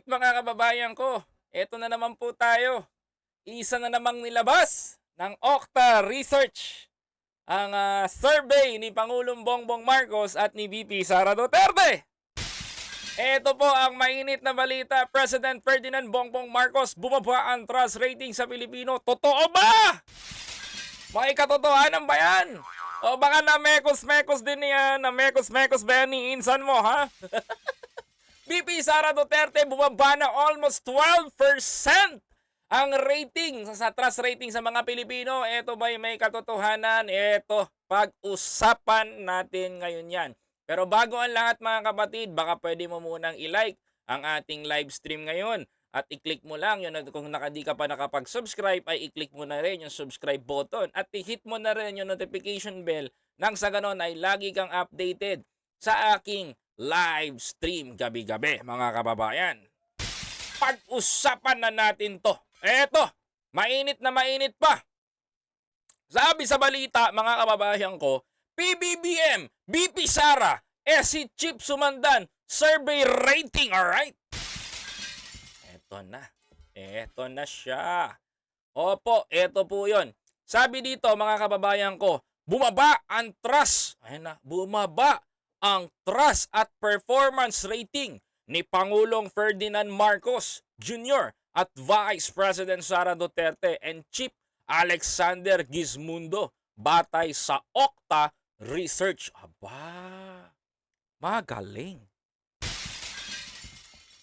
mga kababayan ko, eto na naman po tayo. Isa na namang nilabas ng Okta Research ang survey ni Pangulong Bongbong Marcos at ni VP Sara Duterte. Ito po ang mainit na balita. President Ferdinand Bongbong Marcos bumaba ang trust rating sa Pilipino. Totoo ba? May katotohanan ba yan? O baka na-mekos-mekos din yan, na-mekos-mekos ba yan ni Insan mo, ha? VP Sara Duterte bumaba na almost 12% ang rating sa trust rating sa mga Pilipino. Ito ba may katotohanan? Ito, pag-usapan natin ngayon yan. Pero bago ang lahat mga kapatid, baka pwede mo munang i-like ang ating live stream ngayon. At i-click mo lang yun, kung di ka pa nakapag-subscribe ay i-click mo na rin yung subscribe button. At i-hit mo na rin yung notification bell nang sa ganon ay lagi kang updated sa aking live stream gabi-gabi mga kababayan. Pag-usapan na natin to. Eto, mainit na mainit pa. Sabi sa balita mga kababayan ko, PBBM, BP Sara, SC Chief Sumandan, survey rating, alright? Eto na siya. Opo, eto po yun. Sabi dito mga kababayan ko, bumaba ang trust. Bumaba ang trust at performance rating ni Pangulong Ferdinand Marcos Jr. at Vice President Sara Duterte and Chief Alexander Gizmundo batay sa Okta Research. Aba, magaling.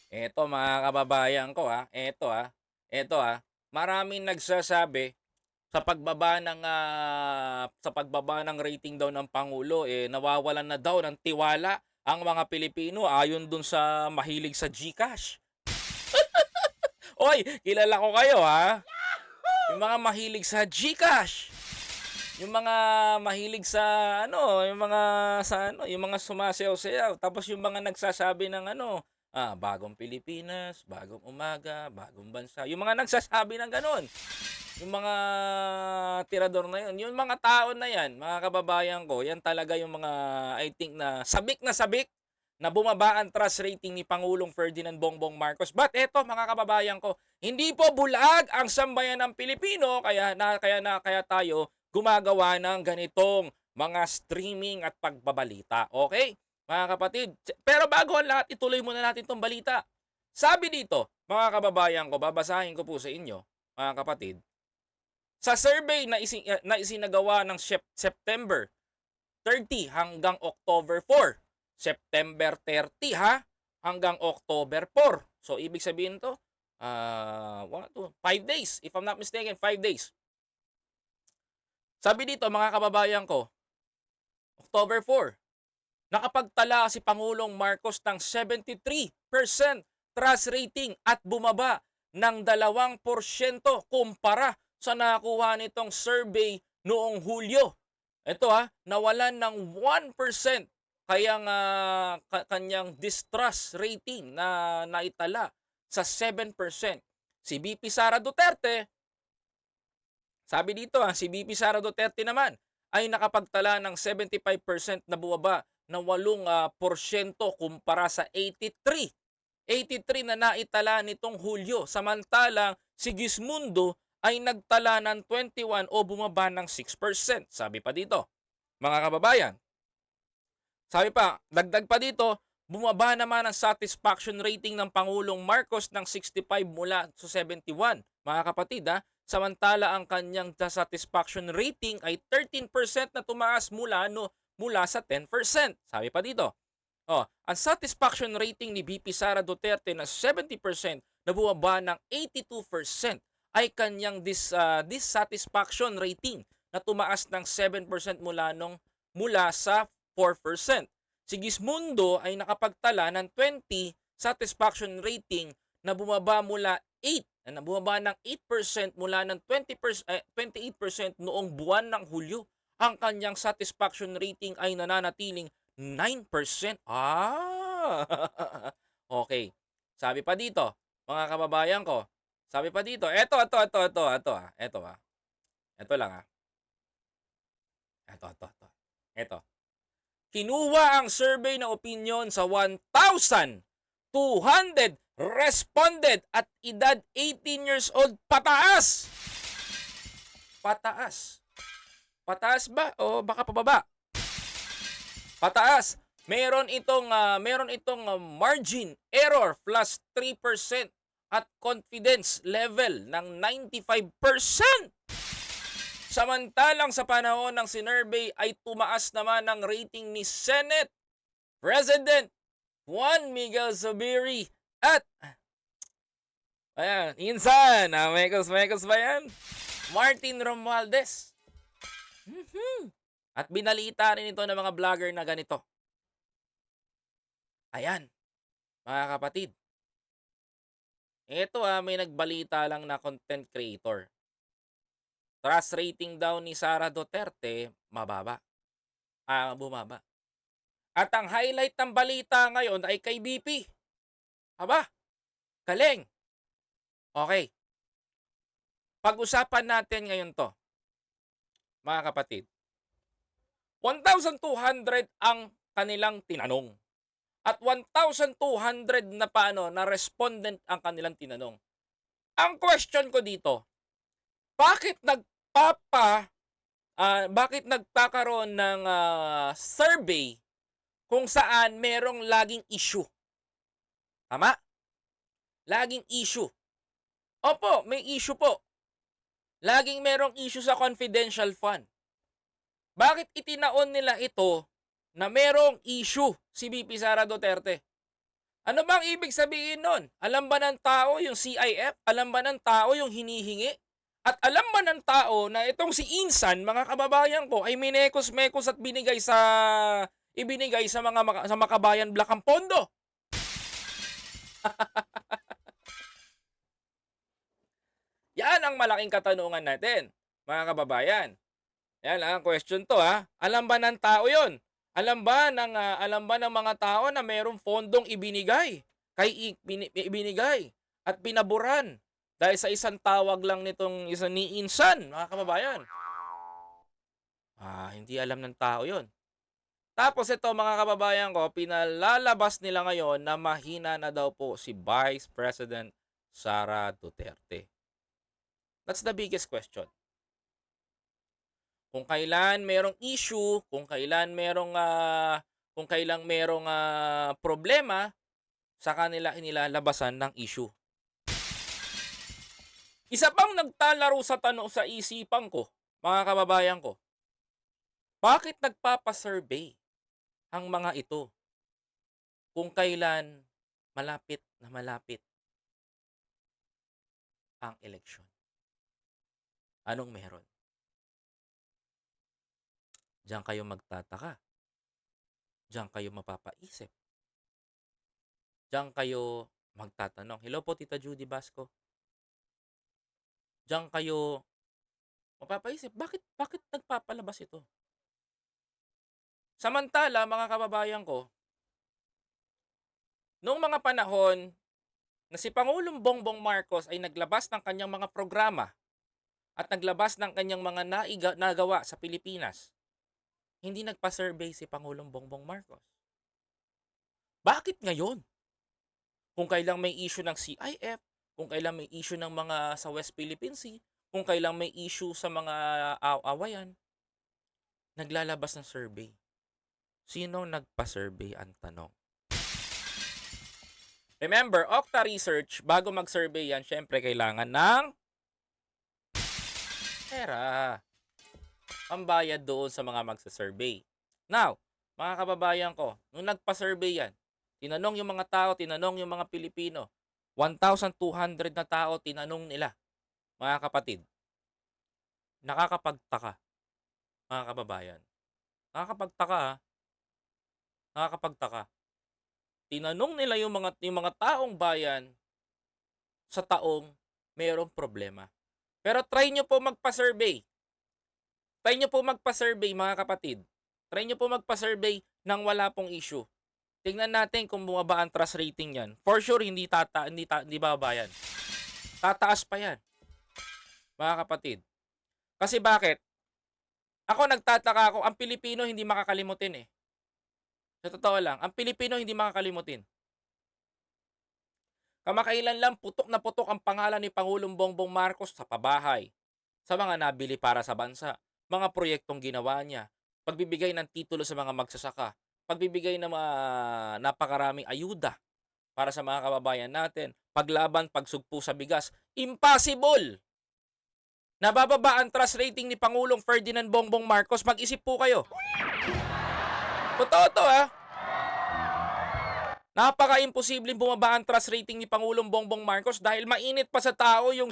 Eto mga kababayan ko Eto maraming nagsasabi sa pagbaba ng rating daw ng pangulo nawawalan na daw ng tiwala ang mga Pilipino ayon dun sa mahilig sa GCash. Oy, kilala ko kayo Yung mga mahilig sa GCash. Yung mga mahilig sa yung mga sumasayaw-sayaw tapos yung mga nagsasabi ng bagong Pilipinas, bagong umaga, bagong bansa. Yung mga nagsasabi ng ganon. Yung mga tirador na yun, yung mga tao na yan, mga kababayan ko, yan talaga yung mga I think na sabik na bumaba ang trust rating ni Pangulong Ferdinand Bongbong Marcos. But eto mga kababayan ko, hindi po bulag ang sambayan ng Pilipino kaya tayo gumagawa ng ganitong mga streaming at pagbabalita. Okay? Mga kapatid, pero bago ang lahat, ituloy muna natin tong balita. Sabi dito, mga kababayan ko, babasahin ko po sa inyo, mga kapatid, sa survey na isinagawa ng September 30 hanggang October 4. September 30 hanggang October 4. So, ibig sabihin to, 5 days. If I'm not mistaken, 5 days. Sabi dito, mga kababayan ko, October 4, nakapagtala si Pangulong Marcos ng 73% trust rating at bumaba ng 2% kumpara sa nakuha nitong survey noong Hulyo. Ito nawalan ng 1% kayang kanyang distrust rating na naitala sa 7%. Si VP Sara Duterte, sabi dito si VP Sara Duterte naman ay nakapagtala ng 75% na bumaba ng 8% kumpara sa 83 na naitala nitong Hulyo. Samantalang si Gizmundo ay nagtala ng 21 o bumaba ng 6%. Sabi pa dito, mga kababayan. Sabi pa, dagdag pa dito, bumaba naman ang satisfaction rating ng Pangulong Marcos ng 65 mula sa 71. Mga kapatid samantala ang kanyang satisfaction rating ay 13% na tumaas mula sa 10%. Sabi pa dito, ang satisfaction rating ni VP Sara Duterte na 70% na bumaba ng 82% ay kanyang dissatisfaction rating na tumaas ng 7% mula sa 4%. Si Gizmundo ay nakapagtala ng 20 satisfaction rating na bumaba ng 8% mula ng 28% noong buwan ng Hulyo. Ang kanyang satisfaction rating ay nananatiling 9%. Okay. Sabi pa dito, mga kababayan ko, sabi pa dito, eto lang Eto. Kinuha ang survey na opinion sa 1,256 responded at edad 18 years old pataas. Pataas. Pataas ba o baka pababa? Pataas. Meron itong margin error plus 3% at confidence level ng 95%. Samantalang sa panahon ng sinurvey ay tumaas naman ang rating ni Senate President Juan Miguel Zubiri at ayan, insan, mekos-mekos ba yan? Martin Romualdez. At binalita rin ito ng mga vlogger na ganito. Ayan, mga kapatid. Ito may nagbalita lang na content creator. Trust rating daw ni Sara Duterte, mababa. Bumaba. At ang highlight ng balita ngayon ay kay BP. Aba, galing. Okay. Pag-usapan natin ngayon to, mga kapatid. 1,200 ang kanilang tinanong. At 1,200 na na respondent ang kanilang tinanong. Ang question ko dito, bakit nagkakaroon ng survey kung saan merong laging issue? Tama? Laging issue. Opo, may issue po. Laging merong issue sa confidential fund. Bakit itinaon nila ito na merong issue si VP Sara Duterte? Ano bang ibig sabihin nun? Alam ba ng tao yung CIF? Alam ba ng tao yung hinihingi? At alam ba ng tao na itong si Insan, mga kababayan ko, ay minekos-mekos at ibinigay sa sa Makabayan Black ang pondo? Yan ang malaking katanungan natin, mga kababayan. Yan ang question to Alam ba ng tao 'yon? Alam ba ng mga tao na mayroong fondong ibinigay at pinaburan dahil sa isang tawag lang nitong isa ni Insan, mga kababayan? Hindi alam ng tao 'yon. Tapos ito, mga kababayan ko, pinalalabas nila ngayon na mahina na daw po si Vice President Sara Duterte. That's the biggest question. Kung kailan merong issue, kung kailan merong problema, sa kanila inilalabasan ng issue. Isa pang nagtalaro sa tanong sa isipan ko, mga kababayan ko, bakit nagpapasurvey ang mga ito kung kailan malapit na malapit ang eleksyon? Anong meron? Diyan kayo magtataka. Diyan kayo mapapaisip. Diyan kayo magtatanong. Hello po, Tita Judy Basco. Diyan kayo mapapaisip, bakit nagpapalabas ito? Samantala, mga kababayan ko, noong mga panahon na si Pangulong Bongbong Marcos ay naglabas ng kanyang mga programa at naglabas ng kanyang mga nagawa sa Pilipinas, hindi nagpa-survey si Pangulong Bongbong Marcos. Bakit ngayon? Kung kailang may issue ng CIF, kung kailang may issue ng mga sa West Philippine Sea, kung kailang may issue sa mga awayan, naglalabas ng survey. Sino nagpa-survey ang tanong? Remember, Okta Research, bago mag-survey yan, syempre kailangan ng pera. Pambayad doon sa mga magsa-survey. Now, mga kababayan ko, nung nagpa-survey yan, tinanong yung mga tao, tinanong yung mga Pilipino, 1,200 na tao tinanong nila, mga kapatid. Nakakapagtaka, mga kababayan. Nakakapagtaka. Tinanong nila yung mga taong bayan sa taong mayroong problema. Pero try nyo po magpa-survey. Try nyo po magpa-survey, mga kapatid. Try nyo po magpa-survey nang wala pong issue. Tingnan natin kung bumaba ang trust rating yan. For sure, hindi bababa yan. Tataas pa yan, mga kapatid. Kasi bakit? Ako nagtataka ako, ang Pilipino hindi makakalimutin eh. Sa totoo lang, ang Pilipino hindi makakalimutin. Kamakailan lang putok na putok ang pangalan ni Pangulong Bongbong Marcos sa pabahay, sa mga nabili para sa bansa, mga proyektong ginawa niya, pagbibigay ng titulo sa mga magsasaka, pagbibigay ng mga napakaraming ayuda para sa mga kababayan natin, paglaban, pagsugpo sa bigas. Impossible! Nabababa ang trust rating ni Pangulong Ferdinand Bongbong Marcos. Mag-isip po kayo. Totoo to ha. Napaka-imposibleng bumaba ang trust rating ni Pangulong Bongbong Marcos dahil mainit pa sa tao yung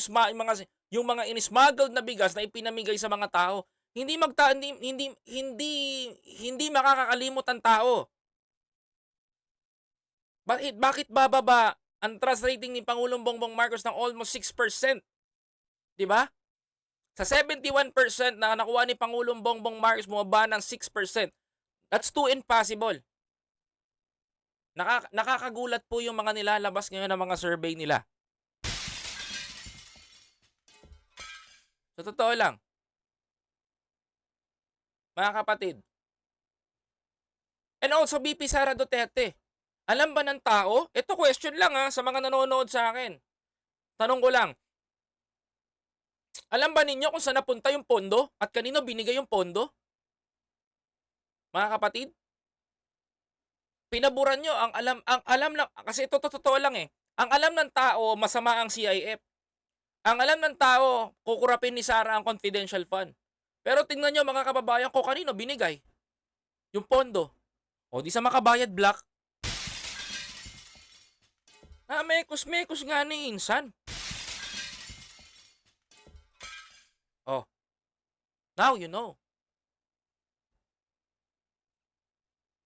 mga inismuggled na bigas na ipinamigay sa mga tao. Hindi makakakalimot ang tao. Bakit bababa ang trust rating ni Pangulong Bongbong Marcos ng almost 6%? 'Di ba? Sa 71% na nakuha ni Pangulong Bongbong Marcos bumaba ng 6%. That's too impossible. Nakakagulat po yung mga nilalabas ngayon ng mga survey nila. Sa totoo lang, mga kapatid. And also, VP Sara Duterte. Alam ba ng tao? Ito question lang sa mga nanonood sa akin. Tanong ko lang. Alam ba ninyo kung saan napunta yung pondo at kanino binigay yung pondo? Mga kapatid? Pinaburan nyo ang alam lang kasi ito totoo lang Ang alam ng tao masama ang CIF. Ang alam ng tao kukurapin ni Sara ang confidential fund. Pero tingnan nyo mga kababayan ko kanino binigay yung pondo. O di sa makabayad black. Mekos-mekos nga ni Insan. Oh. Now you know.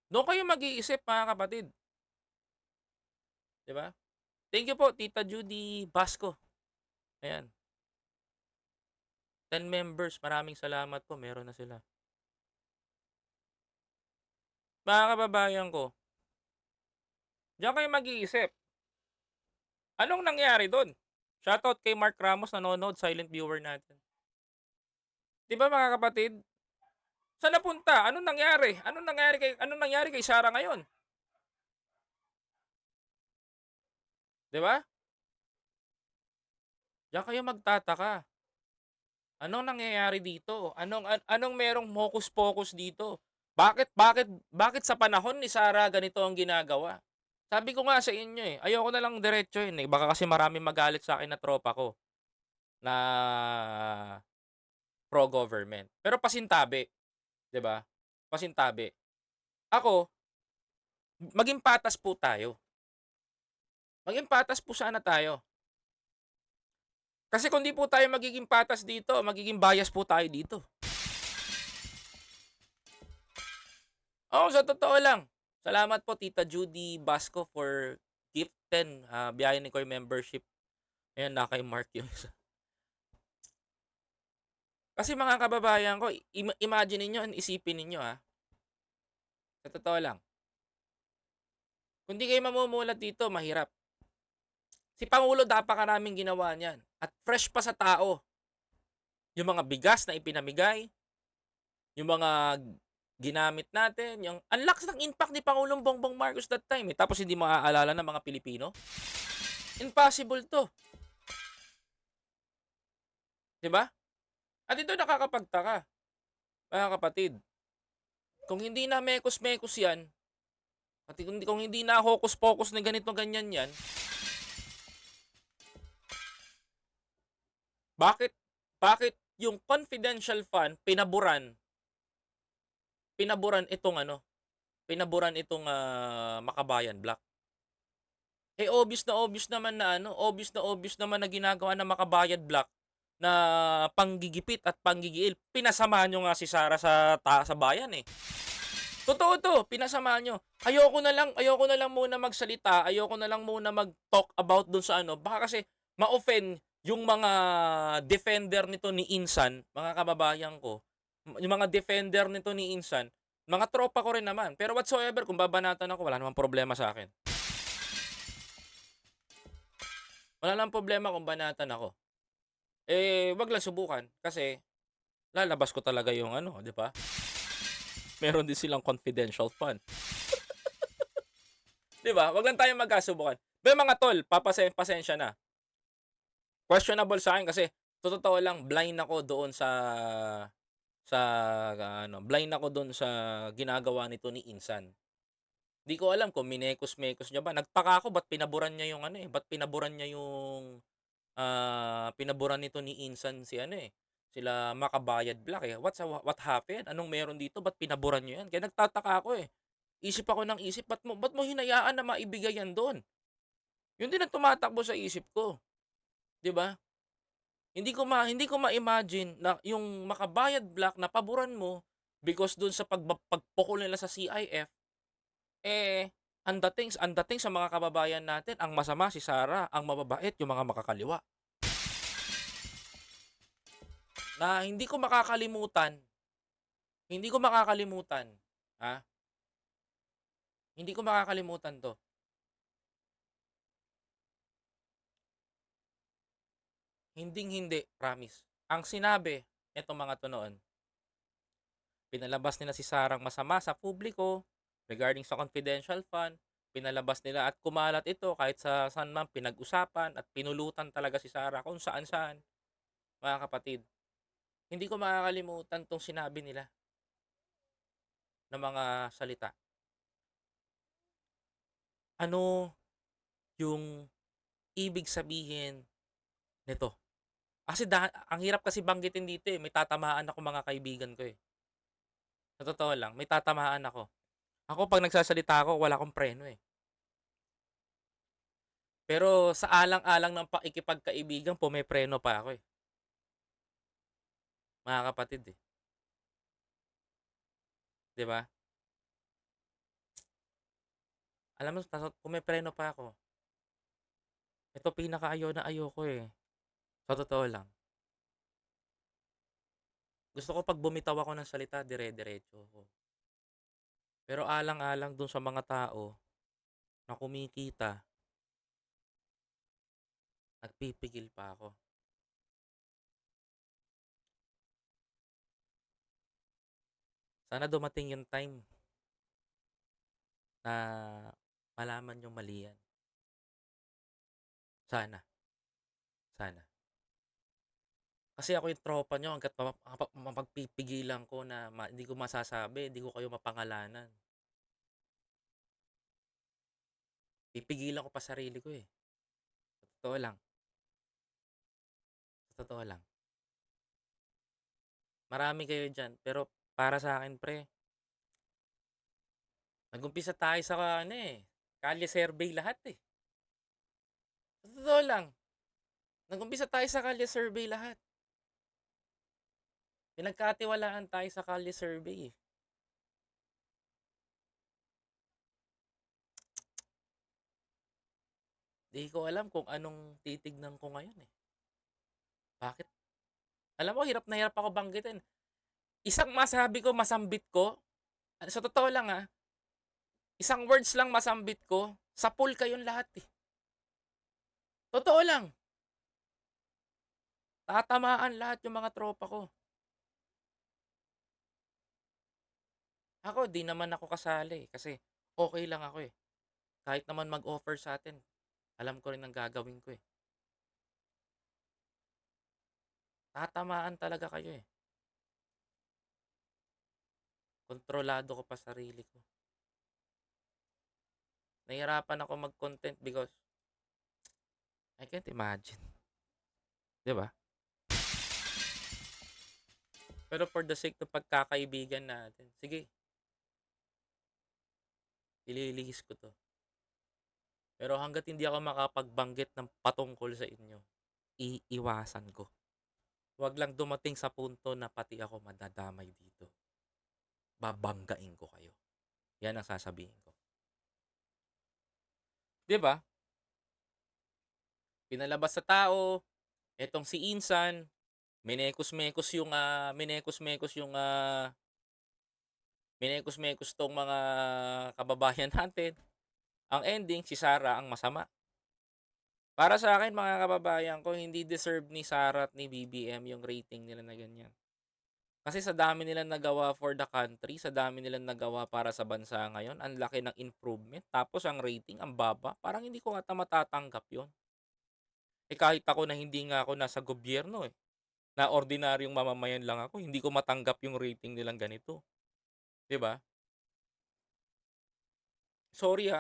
Doon kayo mag-iisip mga kapatid. 'Di ba? Thank you po Tita Judy Basco. Ayan. 10 members, maraming salamat po, meron na sila. Mga kababayan ko, diyan kayo mag-iisip. Anong nangyari doon? Shoutout kay Mark Ramos, nanonood, silent viewer natin. 'Di ba mga kapatid? Saan napunta? Anong nangyari? Anong nangyari kay Sara ngayon? 'Di ba? Diyan kayo magtataka. Anong nangyayari dito? Anong merong hocus-pocus dito? Bakit sa panahon ni Sara ganito ang ginagawa? Sabi ko nga sa inyo ayoko na lang diretsohin baka kasi maraming magalit sa akin na tropa ko na pro-government. Pero pasintabi, 'di ba? Pasintabi. Ako, maging patas po tayo. Maging patas po sana tayo. Kasi kung di po tayo magiging patas dito, magiging bias po tayo dito. Oo, sa totoo lang. Salamat po Tita Judy Basco for gift 10 biyahe ni Koy membership. Ayan, na kay Mark yung isa. Kasi mga kababayan ko, imagine niyo, isipin niyo Sa totoo lang. Kung di kayo mamumulat dito, mahirap. Si Pangulo napakaraming ginawa niyan. At fresh pa sa tao. Yung mga bigas na ipinamigay, yung mga ginamit natin, ang lakas ng impact ni Pangulong Bongbong Marcos that time tapos hindi maaalala ng mga Pilipino. Impossible to. 'Di ba? At ito nakakapagtaka, mga kapatid. Kung hindi na mekos-mekos yan, at kung hindi na hocus-pocus na ganito ganyan yan, bakit yung confidential fund pinaburan itong Makabayan Black? Obvious naman na ginagawa ng Makabayan Black na panggigipit at panggigiil. Pinasamahan nyo nga si Sara sa bayan Totoo to, pinasamahan nyo. Ayoko na lang muna magsalita, ayoko na lang muna mag-talk about dun sa baka kasi ma-offend yung mga defender nito ni Insan, mga kababayan ko. Yung mga defender nito ni Insan, mga tropa ko rin naman. Pero whatsoever, kung babanatan ako, wala namang problema sa akin. Wala namang problema kung banatan ako. Wag lang subukan kasi lalabas ko talaga yung 'di ba? Meron din silang confidential fund. 'Di ba? Wag lang tayong magkasubukan. May mga tol, pasensya na. Questionable sa akin kasi sa totoo lang blind ako doon sa blind ako doon sa ginagawa nito ni Insan. 'Di ko alam kung minekos-mekos niya ba. Nagtaka ako ba't pinaburan niya yung ano, ba't pinaburan niya yung, pinaburan nito ni Insan si ano, sila Makabayad Black, what happened? Anong meron dito ba't pinaburan niyo 'yan? Kaya nagtataka ako, eh. Isip ako ng isip, ba't mo hinayaan na maibigay 'yan do'n? Yun din ang tumatakbo sa isip ko, 'di ba? Hindi ko ma-imagine na yung Makabayad Black na paboran mo because dun sa pagpukol nila sa CIF, ang dating sa mga kababayan natin ang masama si Sara, ang mababait yung mga makakaliwa. Na hindi ko makakalimutan, ha, hindi ko makakalimutan 'to. Hinding-hindi, promise. Ang sinabi nitong mga 'to noon, pinalabas nila si Sarang masama sa publiko regarding sa confidential fund, pinalabas nila at kumalat ito kahit sa saan man pinag-usapan at pinulutan talaga si Sarah kung saan-saan, mga kapatid. Hindi ko makakalimutan 'tong sinabi nila na mga salita. Ano yung ibig sabihin nito? Kasi ang hirap kasi banggitin dito, may tatamaan ako mga kaibigan ko, eh. Sa totoo lang, may tatamaan ako. Ako 'pag nagsasalita ako wala akong preno, eh. Pero sa alang-alang ng pakikipagkaibigan pumepreno pa ako, eh, mga kapatid, eh, 'di ba? Alam mo pumepreno pa ako. Ito pinakaayaw na ayoko, eh, sa totoo lang. Gusto ko 'pag bumitaw ako ng salita dire-diretso ako. Pero alang-alang dun sa mga tao na kumikita, nagpipigil pa ako. Sana dumating yung time na malaman niyong mali yan. Sana, sana. Kasi ako yung tropa niyo hangga't mapagpipigilan ko na hindi ko masasabi, hindi ko kayo mapangalanan. Pipigilan ko pa sarili ko, eh. Sa totoo lang, sa totoo lang. Marami kayo diyan, pero para sa akin pre, nag-umpisa tayo sa ano, kalye survey lahat, eh. Sa totoo lang, nag-umpisa tayo sa kalye survey lahat. Pinagkatiwalaan tayo sa kalye survey, eh. 'Di ko alam kung anong titignan ko ngayon, eh. Bakit? Alam mo hirap na hirap ako banggitin. Isang masabi ko, masambit ko, sa totoo lang, isang words lang masambit ko, sa pool kayong lahat, eh. Totoo lang, tatamaan lahat yung mga tropa ko. Ako 'di naman ako kasali, kasi okey lang ako, eh. Kahit naman mag-offer sa'tin, alam ko rin ang gagawin ko, eh. Tatamaan talaga kayo, eh. Kontrolado ko pa sarili ko. Nahihirapan ako mag-content because I can't imagine, 'di ba? Pero for the sake ng pagkakaibigan natin, sige, ililihis ko 'to. Pero hangga't hindi ako makapagbanggit ng patungkol sa inyo, iiwasan ko. 'Wag lang dumating sa punto na pati ako madadamay dito. Babanggain ko kayo. 'Yan ang sasabihin ko. 'Di ba? Pinalabas sa tao, etong si Insan, minekos-mekos yung, minekos-mekos 'tong mga kababayan natin. Ang ending si Sara ang masama. Para sa akin mga kababayan ko, hindi deserve ni Sara at ni BBM yung rating nila na ganyan. Kasi sa dami nilang nagawa for the country, sa dami nilang nagawa para sa bansa ngayon, ang laki ng improvement, tapos ang rating ang baba, parang hindi ko ata matatanggap 'yun. Eh, kahit ako na hindi nga ako nasa gobyerno, eh, na ordinaryong mamamayan lang ako, hindi ko matanggap yung rating nilang ganito, 'di ba? Sorry,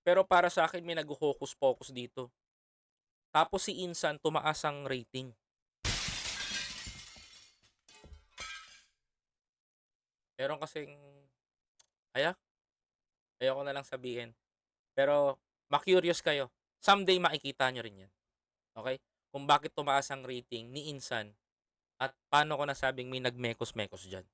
pero para sa akin may nagho-hocus-pocus dito. Tapos si Insan tumaas ang rating. Meron kasing ayoko na lang sabihin, pero ma-curious kayo, someday makikita niyo rin 'yan, okey? Kung bakit tumaas ang rating ni Insan at paano ko nasabing may nagmekos-mekos diyan.